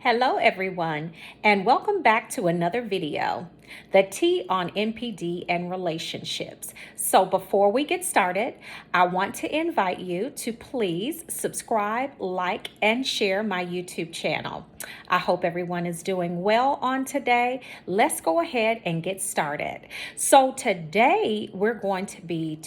Hello everyone, and welcome back to another video, the T on NPD and relationships. So before we get started, I want to invite you to please subscribe, like, and share my YouTube channel. I hope everyone is doing well on today. Let's go ahead and get started. So today we're going to be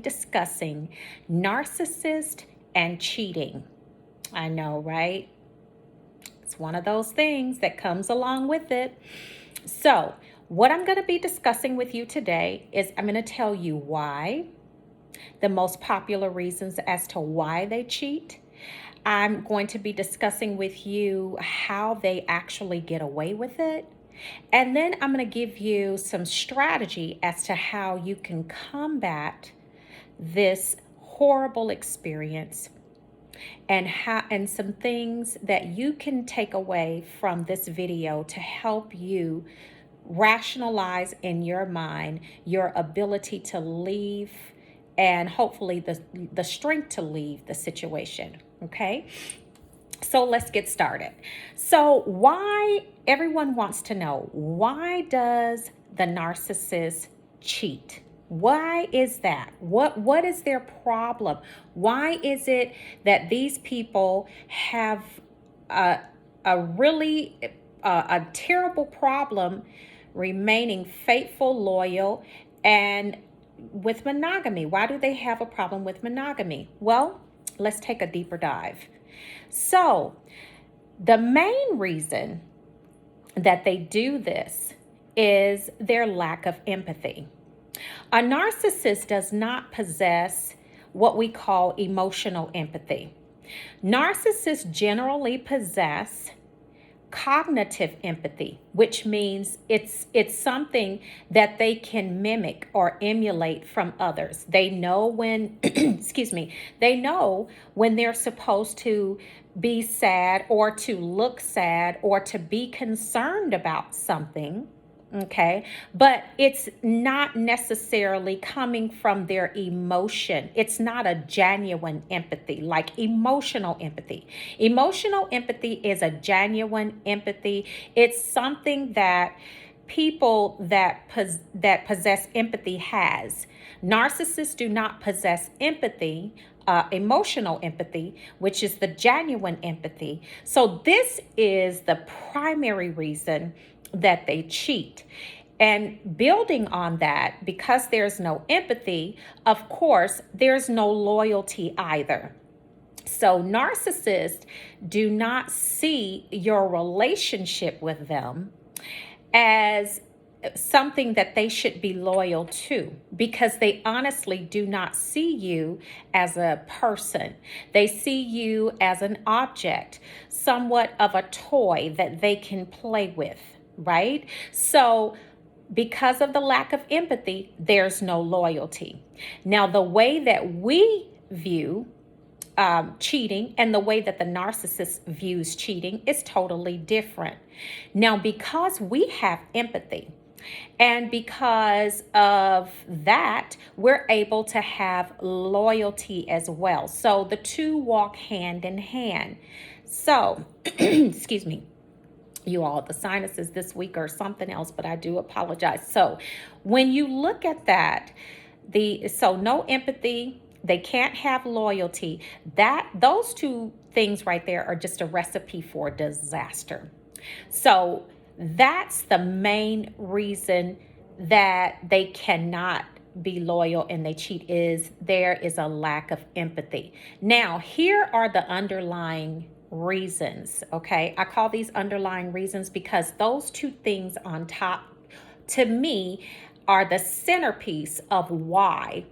discussing narcissist and cheating. I know, right? It's one of those things that comes along with it. So what I'm going to be discussing with you today is I'm going to tell you why, the most popular reasons as to why they cheat. I'm going to be discussing with you how they actually get away with it. And then I'm going to give you some strategy as to how you can combat this horrible experience and some things that you can take away from this video to help you rationalize in your mind your ability to leave and hopefully the strength to leave the situation. Okay, so let's get started. So why everyone wants to know, why does the narcissist cheat? Why is that? What is their problem? Why is it that these people have a terrible problem remaining faithful, loyal, and with monogamy? Why do they have a problem with monogamy? Well, let's take a deeper dive. So, the main reason that they do this is their lack of empathy. A narcissist does not possess what we call emotional empathy. Narcissists generally possess cognitive empathy, which means it's something that they can mimic or emulate from others. They know when, they know when they're supposed to be sad or to look sad or to be concerned about something. Okay, but it's not necessarily coming from their emotion. It's not a genuine empathy, like emotional empathy. Emotional empathy is a genuine empathy. It's something that people that possess empathy has. Narcissists do not possess empathy, emotional empathy, which is the genuine empathy. So this is the primary reason that they cheat. And building on that, because there's no empathy, of course, there's no loyalty either. So narcissists do not see your relationship with them as something that they should be loyal to, because they honestly do not see you as a person. They see you as an object, somewhat of a toy that they can play with, right? So because of the lack of empathy, there's no loyalty. Now, the way that we view cheating and the way that the narcissist views cheating is totally different. Now, because we have empathy, and because of that, we're able to have loyalty as well. So the two walk hand in hand. So, excuse me, you all, the sinuses this week or something else, but I do apologize. So when you look at that, so no empathy, they can't have loyalty. Those two things right there are just a recipe for disaster. So that's the main reason that they cannot be loyal and they cheat, is there is a lack of empathy. Now, here are the underlying reasons, okay? I call these underlying reasons because those two things on top, to me, are the centerpiece of why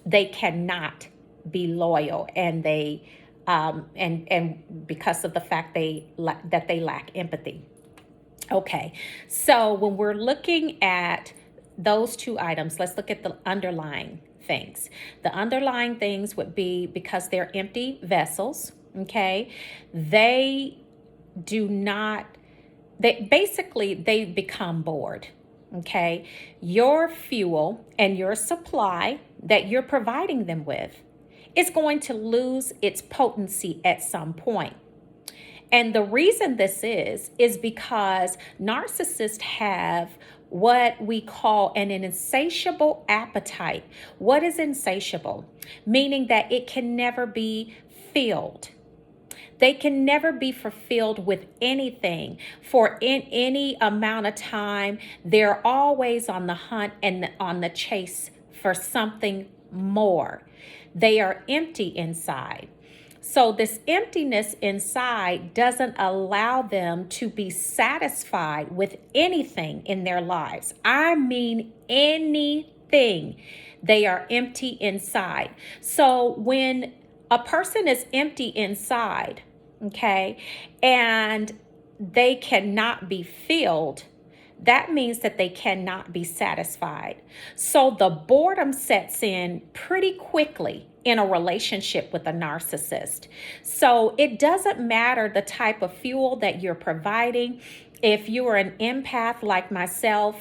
they cannot be loyal, and they and because of the fact that they lack empathy. Okay, so when we're looking at those two items, let's look at the underlying things. The underlying things would be because they're empty vessels, okay? They become bored, okay? Your fuel and your supply that you're providing them with is going to lose its potency at some point. And the reason this is because narcissists have what we call an insatiable appetite. What is insatiable? Meaning that it can never be filled. They can never be fulfilled with anything for in any amount of time. They're always on the hunt and on the chase for something more. They are empty inside. So this emptiness inside doesn't allow them to be satisfied with anything in their lives. I mean anything. They are empty inside. So when a person is empty inside, okay, and they cannot be filled, that means that they cannot be satisfied. So the boredom sets in pretty quickly in a relationship with a narcissist. So it doesn't matter the type of fuel that you're providing. If you are an empath like myself,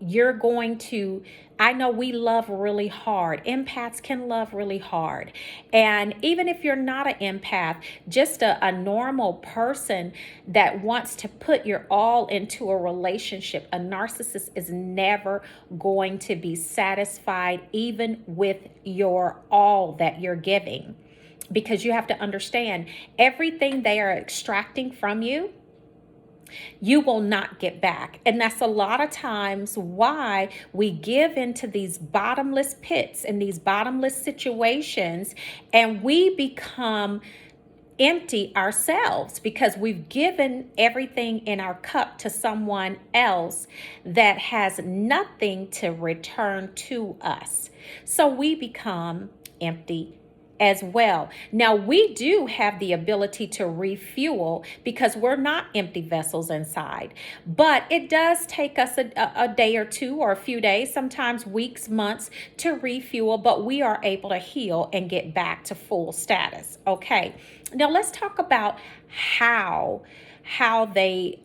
you're going to, I know we love really hard. Empaths can love really hard. And even if you're not an empath, just a normal person that wants to put your all into a relationship, a narcissist is never going to be satisfied even with your all that you're giving. Because you have to understand, everything they are extracting from you, you will not get back. And that's a lot of times why we give into these bottomless pits and these bottomless situations, and we become empty ourselves because we've given everything in our cup to someone else that has nothing to return to us. So we become empty as well. Now, we do have the ability to refuel because we're not empty vessels inside, but it does take us a day or two or a few days, sometimes weeks, months to refuel, but we are able to heal and get back to full status. Okay, now let's talk about how they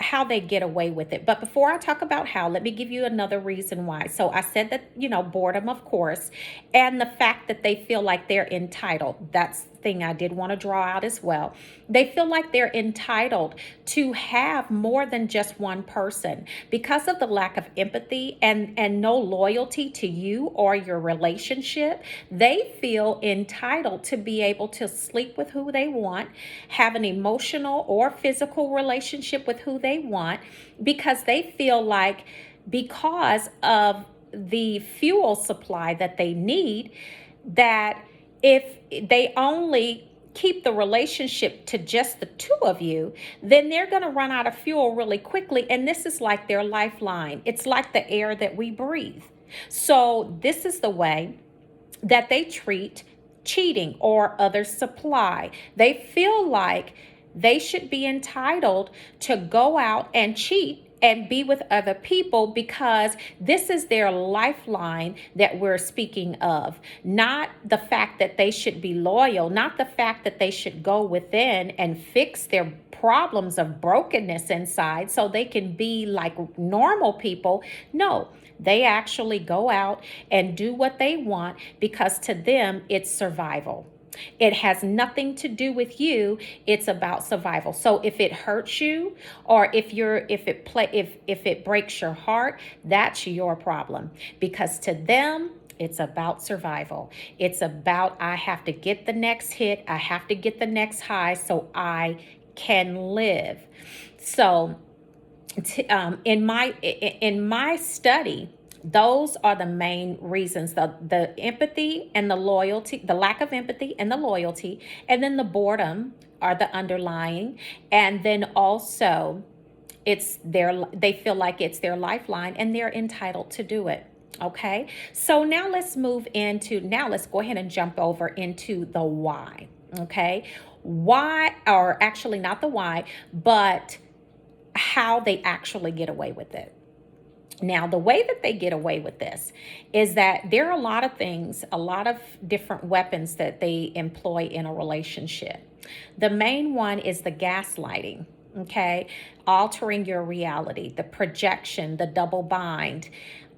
get away with it. But before I talk about how, let me give you another reason why. So I said that, boredom, of course, and the fact that they feel like they're entitled. That's the thing I did want to draw out as well. They feel like they're entitled to have more than just one person because of the lack of empathy and no loyalty to you or your relationship. They feel entitled to be able to sleep with who they want, have an emotional or physical relationship with who they want, because they feel like because of the fuel supply that they need, that if they only keep the relationship to just the two of you, then they're going to run out of fuel really quickly. And this is like their lifeline. It's like the air that we breathe. So this is the way that they treat cheating or other supply. They feel like they should be entitled to go out and cheat and be with other people because this is their lifeline that we're speaking of. Not the fact that they should be loyal, not the fact that they should go within and fix their problems of brokenness inside so they can be like normal people. No, they actually go out and do what they want because to them it's survival. It has nothing to do with you. It's about survival. So if it hurts you or if it breaks your heart, that's your problem, because to them it's about survival. It's about, I have to get the next hit. I have to get the next high so I can live. So in my study, those are the main reasons, the empathy and the loyalty, the lack of empathy and the loyalty, and then the boredom are the underlying. And then also they feel like it's their lifeline and they're entitled to do it. Okay, so now let's go ahead and jump over into the why. Okay, why, or actually not the why, but how they actually get away with it. Now, the way that they get away with this is that there are a lot of things, a lot of different weapons that they employ in a relationship. The main one is the gaslighting, okay? Altering your reality, the projection, the double bind,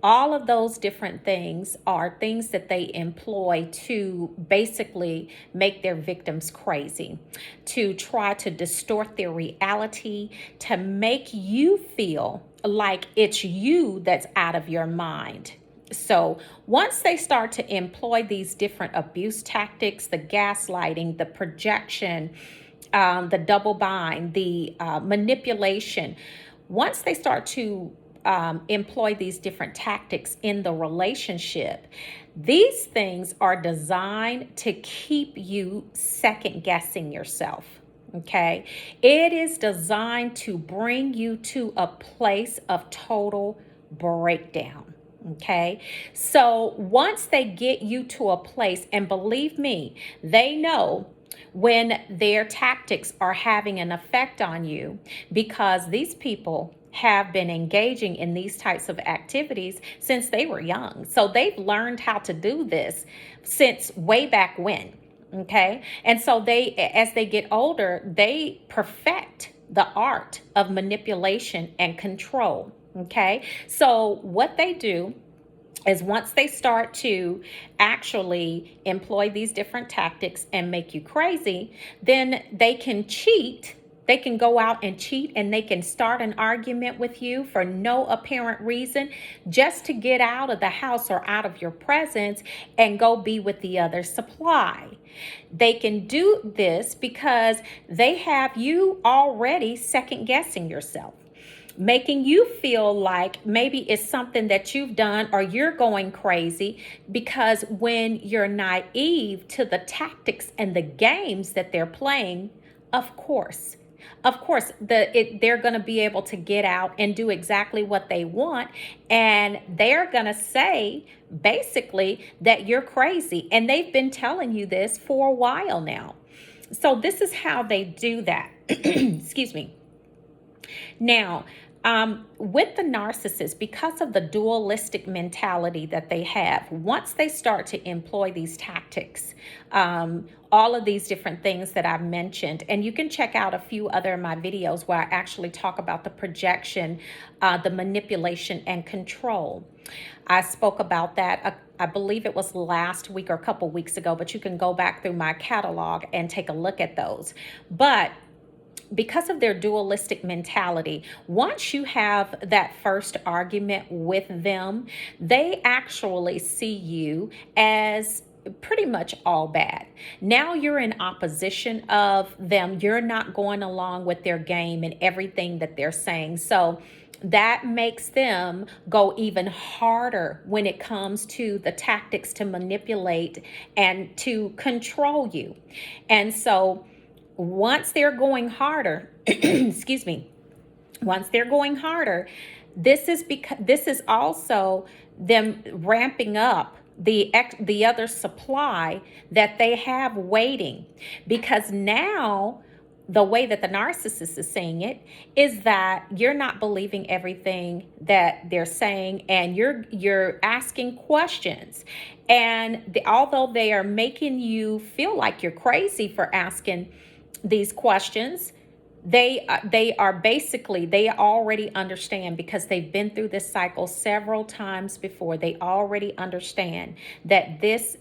All of those different things are things that they employ to basically make their victims crazy, to try to distort their reality, to make you feel like it's you that's out of your mind. So once they start to employ these different abuse tactics, the gaslighting, the projection, the double bind, the manipulation, once they start to employ these different tactics in the relationship, these things are designed to keep you second guessing yourself. Okay, it is designed to bring you to a place of total breakdown. Okay, so once they get you to a place, and believe me, they know when their tactics are having an effect on you, because these people have been engaging in these types of activities since they were young. So they've learned how to do this since way back when. Okay. And so as they get older, they perfect the art of manipulation and control. Okay. So what they do is once they start to actually employ these different tactics and make you crazy, then they can cheat. They can go out and cheat, and they can start an argument with you for no apparent reason, just to get out of the house or out of your presence and go be with the other supply. They can do this because they have you already second guessing yourself, making you feel like maybe it's something that you've done or you're going crazy, because when you're naive to the tactics and the games that they're playing, of course, they're going to be able to get out and do exactly what they want. And they're going to say basically that you're crazy. And they've been telling you this for a while now. So this is how they do that. Excuse me. Now, with the narcissist, because of the dualistic mentality that they have, once they start to employ these tactics, all of these different things that I've mentioned, and you can check out a few other of my videos where I actually talk about the projection, the manipulation, and control. I spoke about that, I believe it was last week or a couple weeks ago, but you can go back through my catalog and take a look at those. But because of their dualistic mentality, once you have that first argument with them, they actually see you as pretty much all bad. Now you're in opposition of them. You're not going along with their game and everything that they're saying. So that makes them go even harder when it comes to the tactics to manipulate and to control you. And so once they're going harder, excuse me, once they're going harder, this is also them ramping up the other supply that they have waiting, because now the way that the narcissist is saying it is that you're not believing everything that they're saying, and you're asking questions. And although they are making you feel like you're crazy for asking these questions, they already understand, because they've been through this cycle several times before. They already understand that this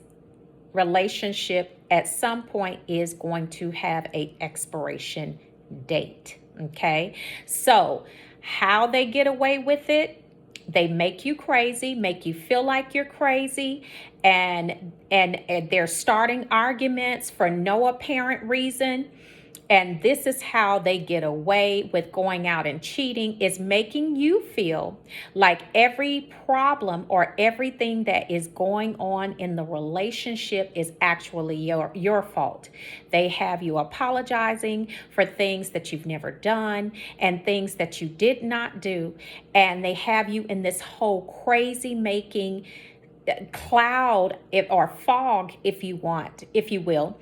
relationship at some point is going to have an expiration date. Okay, so how they get away with it? They make you crazy, make you feel like you're crazy, and they're starting arguments for no apparent reason. And this is how they get away with going out and cheating, is making you feel like every problem or everything that is going on in the relationship is actually your fault. They have you apologizing for things that you've never done and things that you did not do. And they have you in this whole crazy making cloud or fog, if you will.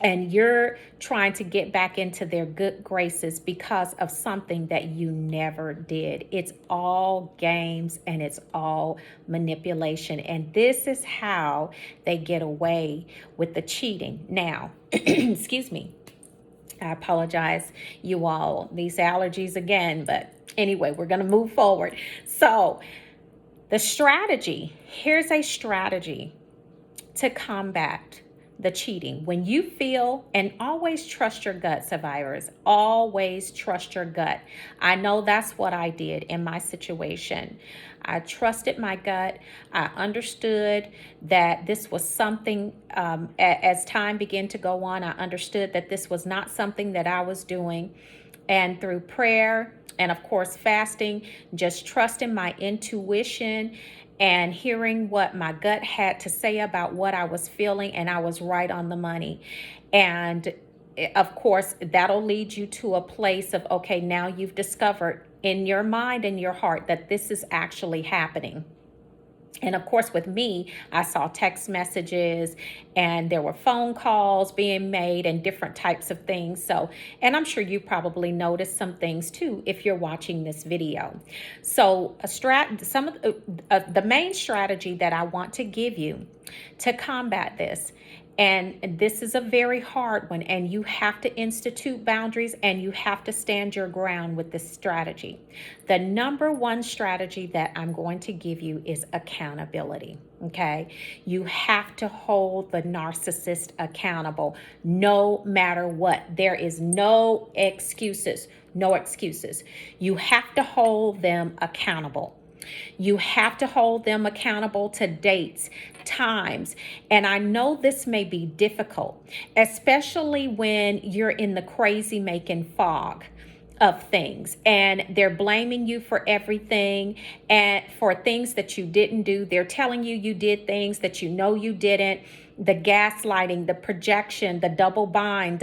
And you're trying to get back into their good graces because of something that you never did. It's all games and it's all manipulation. And this is how they get away with the cheating. Now, excuse me, I apologize, you all, these allergies again. But anyway, we're going to move forward. So The strategy, here's a strategy to combat the cheating. When you feel, and always trust your gut, survivors, always trust your gut. I know that's what I did in my situation. I trusted my gut. I understood that this was something, as time began to go on, I understood that this was not something that I was doing. And through prayer and, of course, fasting, just trusting my intuition and hearing what my gut had to say about what I was feeling, and I was right on the money. And of course, that'll lead you to a place of, okay, now you've discovered in your mind and your heart that this is actually happening. And of course, with me, I saw text messages and there were phone calls being made and different types of things. So, and I'm sure you probably noticed some things too if you're watching this video. So, some of the main strategy that I want to give you to combat this, and this is a very hard one, and you have to institute boundaries and you have to stand your ground with this strategy. The number one strategy that I'm going to give you is accountability, okay? You have to hold the narcissist accountable no matter what. There is no excuses, no excuses. You have to hold them accountable. You have to hold them accountable to dates, times. And I know this may be difficult, especially when you're in the crazy making fog of things and they're blaming you for everything and for things that you didn't do. They're telling you you did things that you know you didn't. The gaslighting, the projection, the double bind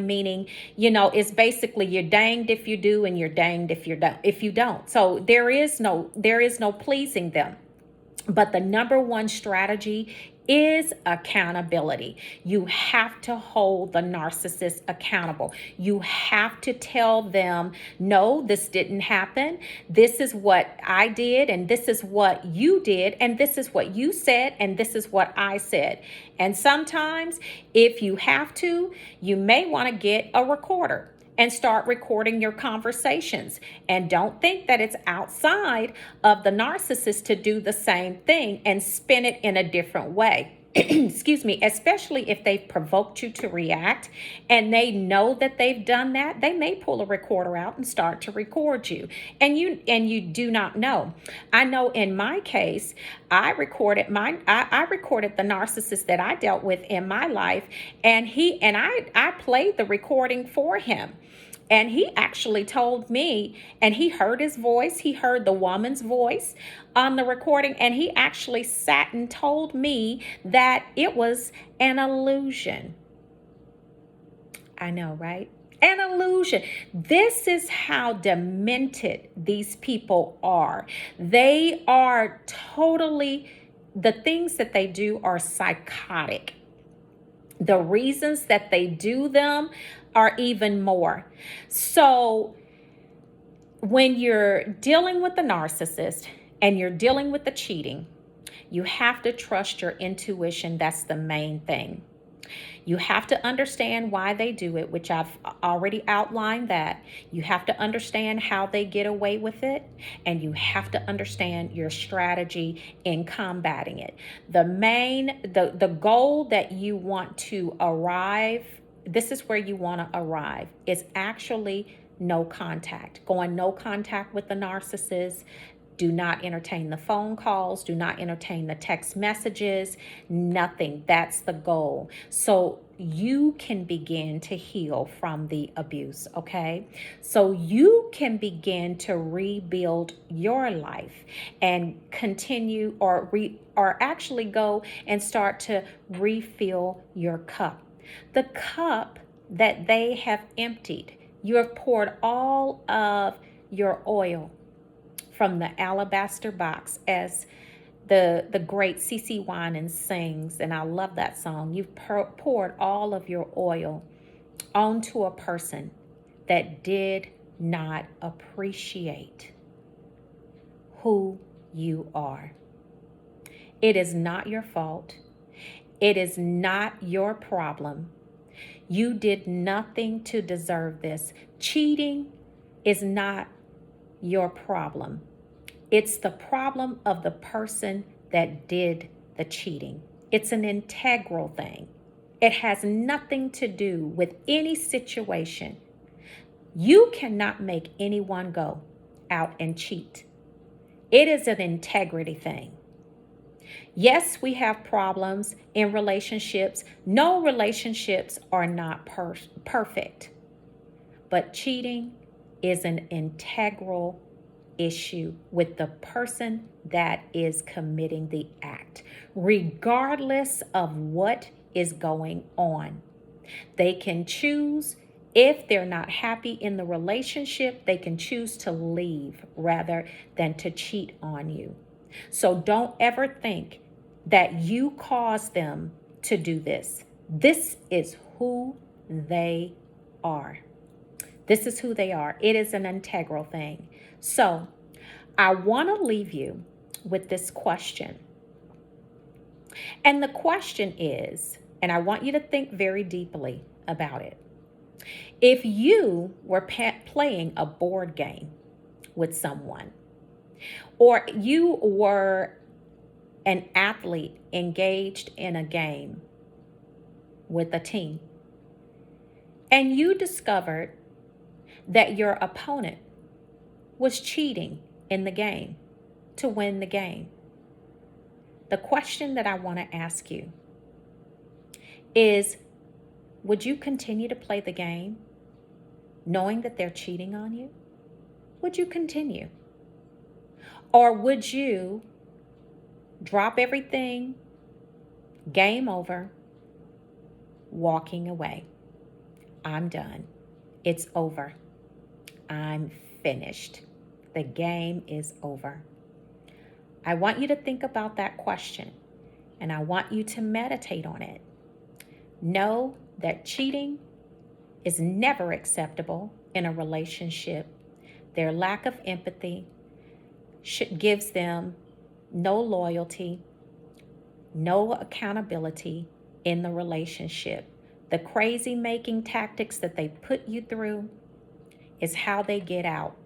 meaning, it's basically you're danged if you do and you're danged if you don't. So there is no pleasing them. But the number one strategy is accountability. You have to hold the narcissist accountable. You have to tell them, no, this didn't happen. This is what I did, and this is what you did, and this is what you said, and this is what I said. And sometimes, if you have to, you may want to get a recorder and start recording your conversations. And don't think that it's outside of the narcissist to do the same thing and spin it in a different way. Excuse me, especially if they've provoked you to react and they know that they've done that, they may pull a recorder out and start to record you. And you do not know. I know in my case, I recorded the narcissist that I dealt with in my life, and I played the recording for him. And he actually told me, and he heard his voice, he heard the woman's voice on the recording, and he actually sat and told me that it was an illusion. I know, right? An illusion. This is how demented these people are. They are totally, the things that they do are psychotic. The reasons that they do them are even more. So when you're dealing with the narcissist and you're dealing with the cheating, you have to trust your intuition. That's the main thing. You have to understand why they do it, which I've already outlined that. You have to understand how they get away with it, and you have to understand your strategy in combating it. The goal that you want to arrive, this is where you want to arrive, is actually no contact. Going no contact with the narcissist. Do not entertain the phone calls. Do not entertain the text messages. Nothing. That's the goal. So you can begin to heal from the abuse, okay? So you can begin to rebuild your life and continue or actually go and start to refill your cup. The cup that they have emptied. You have poured all of your oil from the alabaster box, as the great CeCe Winans sings, and I love that song. You've poured all of your oil onto a person that did not appreciate who you are. It is not your fault. It is not your problem. You did nothing to deserve this. Cheating is not your problem. It's the problem of the person that did the cheating. It's an integral thing. It has nothing to do with any situation. You cannot make anyone go out and cheat. It is an integrity thing. Yes, we have problems in relationships. No relationships are not perfect. But cheating is an integral issue with the person that is committing the act, regardless of what is going on. They can choose, if they're not happy in the relationship, they can choose to leave rather than to cheat on you. So don't ever think that you caused them to do this. This is who they are. This is who they are. It is an integral thing. So I want to leave you with this question. And the question is, and I want you to think very deeply about it. If you were playing a board game with someone, or you were an athlete engaged in a game with a team, and you discovered that your opponent was cheating in the game to win the game, the question that I want to ask you is, would you continue to play the game knowing that they're cheating on you? Would you continue? Or would you drop everything, game over, walking away? I'm done. It's over. I'm finished. The game is over. I want you to think about that question, and I want you to meditate on it. Know that cheating is never acceptable in a relationship. Their lack of empathy gives them no loyalty, no accountability in the relationship. The crazy making tactics that they put you through is how they get out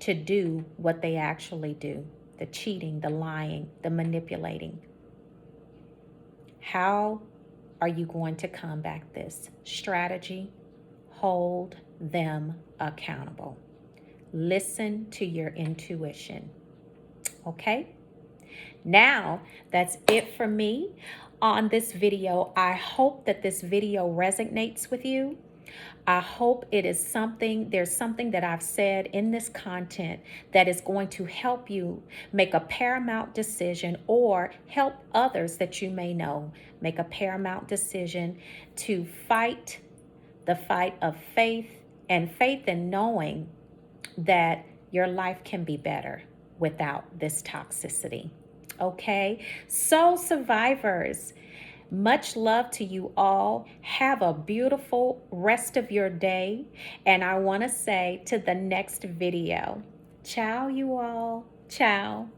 to do what they actually do. The cheating, the lying, the manipulating. How are you going to combat this? Strategy: hold them accountable. Listen to your intuition. Okay? Now, that's it for me on this video. I hope that this video resonates with you. I hope it is there's something that I've said in this content that is going to help you make a paramount decision, or help others that you may know make a paramount decision to fight the fight of faith, and faith in knowing that your life can be better without this toxicity. Okay? So survivors, much love to you all. Have a beautiful rest of your day. And I want to say to the next video, ciao you all. Ciao.